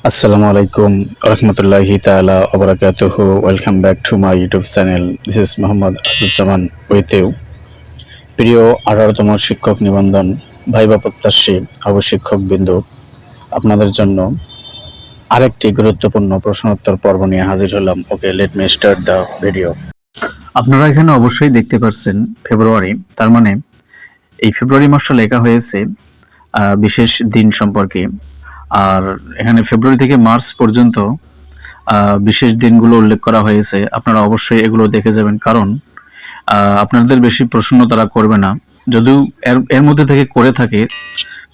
Assalamu alaikum warahmatullahi ta'ala wabarakatuhu. Welcome back to my YouTube channel. This is Muhammad Abdul with you. প্রিয় 18তম শিক্ষক নিবন্ধন viva প্রত্যাশী অবশিক্ষক বিন্দু, আপনাদের জন্য আরেকটি গুরুত্বপূর্ণ প্রশ্নোত্তর পর্ব নিয়ে হাজির হলাম। Okay, let me start the video. আপনারা এখানে অবশ্যই দেখতে পাচ্ছেন ফেব্রুয়ারি, তার মানে এই ফেব্রুয়ারি মাসটা লেখা হয়েছে বিশেষ দিন সম্পর্কে। আর এখানে ফেব্রুয়ারি থেকে মার্চ পর্যন্ত বিশেষ দিনগুলো উল্লেখ করা হয়েছে। আপনারা অবশ্যই এগুলো দেখে যাবেন, কারণ আপনাদের বেশি প্রশ্ন তারা করবে না। যদিও এর মধ্যে থেকে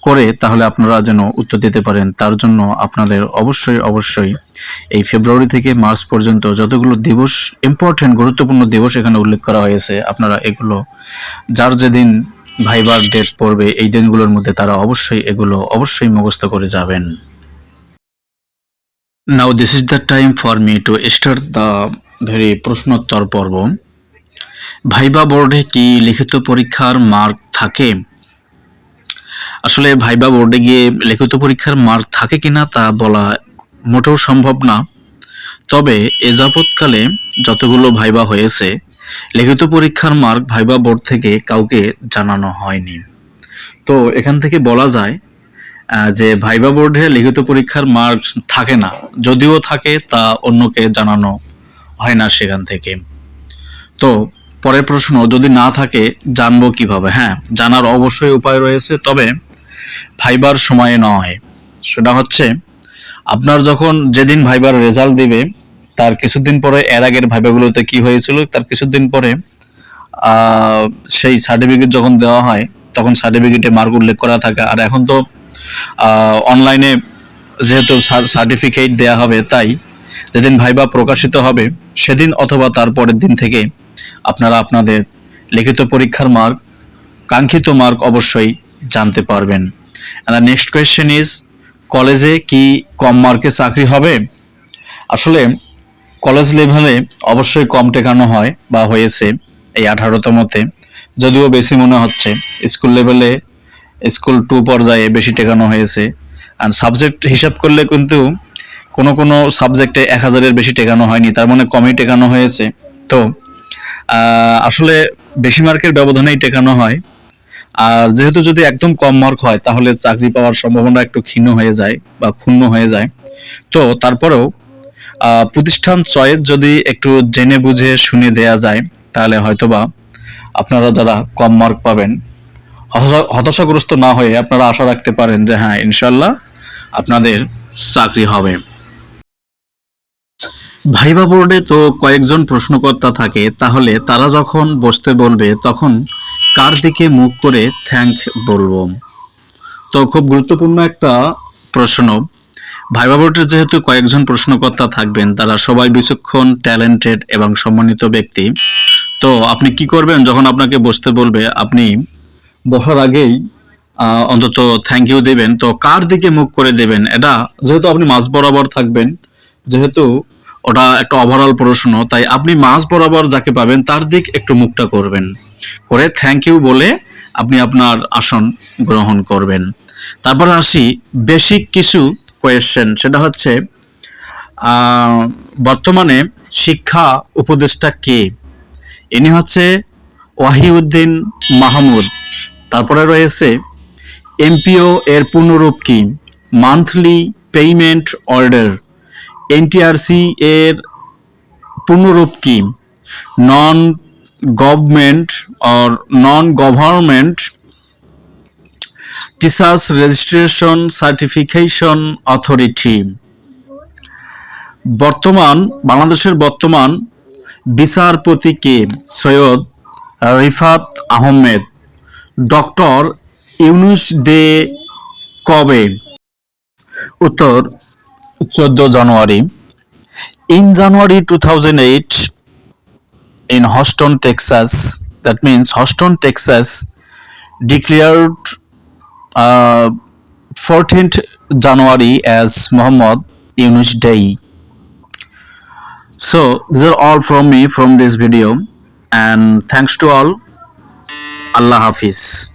করে তাহলে আপনারা যেন উত্তর দিতে পারেন, তার জন্য আপনাদের অবশ্যই এই ফেব্রুয়ারি থেকে মার্চ পর্যন্ত যতগুলো দিবস, ইম্পর্টেন্ট গুরুত্বপূর্ণ দিবস এখানে উল্লেখ করা হয়েছে, আপনারা এগুলো যার যেদিন ভাইবার ডেট পড়বে এই দিনগুলোর মধ্যে তারা অবশ্যই মুখস্থ করে যাবেন। Now this is the time for me to start the very প্রশ্নোত্তর পর্ব। ভাইবা বোর্ডে কি লিখিত পরীক্ষার মার্ক থাকে? আসলে ভাইবা বোর্ডে গিয়ে লিখিত পরীক্ষার মার্ক থাকে কিনা তা বলা মোটেও সম্ভব না। তবে এ যাবৎকালে যতগুলো ভাইবা হয়েছে, লিখিত পরীক্ষার মার্ক ভাইবা বোর্ড থেকে কাউকে জানানো হয়নি। তো এখান থেকে বলা যায় যে ভাইবা বোর্ডে লিখিত পরীক্ষার মার্ক থাকে না, যদিও থাকে তা অন্যকে জানানো হয় না সেখান থেকে। তো পরের প্রশ্ন, যদি না থাকে জানবো কিভাবে? হ্যাঁ, জানার অবশ্যই উপায় রয়েছে, তবে ভাইবার সময়ে নয়। সেটা হচ্ছে আপনার যখন যেদিন ভাইবার রেজাল্ট দিবে তার কিছুদিন পরে, এর আগের ভাইবাগুলোতে কি হয়েছিল তার কিছুদিন পরে সেই সার্টিফিকেট যখন দেওয়া হয় তখন সার্টিফিকেটে মার্ক উল্লেখ করা থাকে। আর এখন তো অনলাইনে যেহেতু সার্টিফিকেট দেয়া হবে, তাই যেদিন ভাইবা প্রকাশিত হবে সেদিন অথবা তার পরের দিন থেকে আপনারা আপনাদের লিখিত পরীক্ষার মার্ক, কাঙ্ক্ষিত মার্ক অবশ্যই জানতে পারবেন। নেক্সট কোয়েশ্চেন ইজ, কলেজে কি কম মার্কে চাকরি হবে? আসলে কলেজ লেভেলে অবশ্যই কম টেকানো হয় বা হয়েছে এই 18তমতে, যদিও বেশি মনে হচ্ছে স্কুল লেভেলে, স্কুল 2 পর্যায়ে বেশি টেকানো হয়েছে। আর সাবজেক্ট হিসাব করলে কিন্তু কোনো সাবজেক্টে 1000-এর বেশি টেকানো হয়নি, তার মানে কমই টেকানো হয়েছে। তো আসলে বেশি মার্কের ব্যবধানেই টেকানো হয়। আর যেহেতু যদি একদম কম মার্ক হয় তাহলে চাকরি পাওয়ার সম্ভাবনা একটু ক্ষীণ হয়ে যায়। তো তারপরেও প্রতিষ্ঠান চয়েস যদি একটু জেনে বুঝে শুনে দেয়া যায় তাহলে হয়তোবা আপনারা যারা কম মার্ক পাবেন হতাশাগ্রস্ত না হয়ে আপনারা আশা রাখতে পারেন যে হ্যাঁ, ইনশাল্লাহ আপনাদের চাকরি হবে। ভাইবা বোর্ডে তো কয়েকজন প্রশ্নকর্তা থাকে, তাহলে তারা যখন বসতে বলবে তখন কার দিকে মুখ করে থ্যাংক বলবো? তো খুব গুরুত্বপূর্ণ একটা প্রশ্ন। ভাইবা বোর্ডে যেহেতু কয়েকজন প্রশ্নকর্তা থাকবেন, তারা সবাই বিচক্ষণ, ট্যালেন্টেড এবং সম্মানিত ব্যক্তি। তো আপনি কি করবেন, যখন আপনাকে বসতে বলবে আপনি বসার আগেই অন্তত থ্যাংক ইউ দেবেন। তো কার দিকে মুখ করে দেবেন? এটা যেহেতু আপনি মাঝ বরাবর থাকবেন, যেহেতু ওটা একটা ওভারঅল প্রশ্ন, তাই আপনি মাঝ বরাবর যাকে পাবেন তার দিক একটু মুখটা করবেন, করে থ্যাংক ইউ বলে আপনি আপনার আসন গ্রহণ করবেন। তারপর আসি বেসিক কিছু কোয়েশ্চেন, সেটা হচ্ছে বর্তমানে শিক্ষা উপদেষ্টা কে? ইনি হচ্ছে ওয়াহিউদ্দিন মাহমুদ। তারপরে রয়েছে এমপিও এর পূর্ণরূপ কি? Monthly payment order. এনটিআরসি এর পূর্ণরূপ কি? Non government teachers registration certification authority. বাংলাদেশের বর্তমান বিচারপতি কে? সৈয়দ রিফাত আহমেদ। ডক্টর ইউনূস ডে কবে? উত্তর 14 জানুয়ারি। In January 2008, in Houston, Texas, that means Houston, Texas declared 14th January as Muhammad Yunus Day. So these are all from me from this video, and thanks to all. Allah Hafiz.